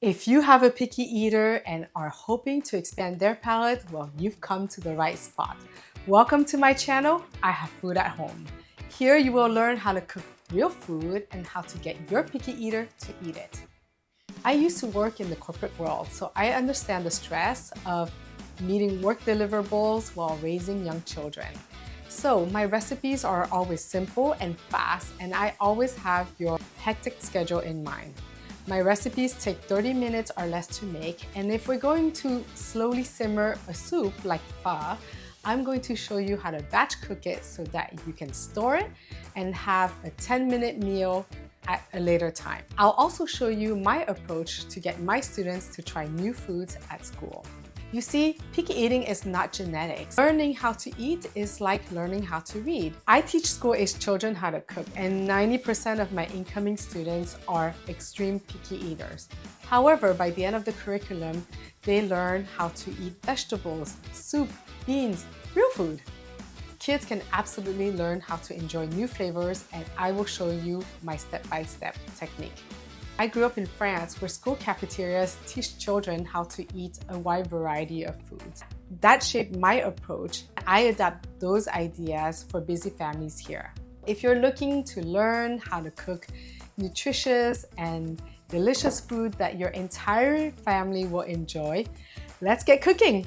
If you have a picky eater and are hoping to expand their palate, well, you've come to the right spot. Welcome to my channel, I Have Food at Home. Here you will learn how to cook real food and how to get your picky eater to eat it. I used to work in the corporate world, so I understand the stress of meeting work deliverables while raising young children. So my recipes are always simple and fast, and I always have your hectic schedule in mind. My recipes take 30 minutes or less to make, and if we're going to slowly simmer a soup like pho, I'm going to show you how to batch cook it so that you can store it and have a 10-minute meal at a later time. I'll also show you my approach to get my students to try new foods at school. You see, picky eating is not genetics. Learning how to eat is like learning how to read. I teach school-aged children how to cook, and 90% of my incoming students are extreme picky eaters. However, by the end of the curriculum, they learn how to eat vegetables, soup, beans, real food. Kids can absolutely learn how to enjoy new flavors, and I will show you my step-by-step technique. I grew up in France, where school cafeterias teach children how to eat a wide variety of foods. That shaped my approach. I adapt those ideas for busy families here. If you're looking to learn how to cook nutritious and delicious food that your entire family will enjoy, let's get cooking!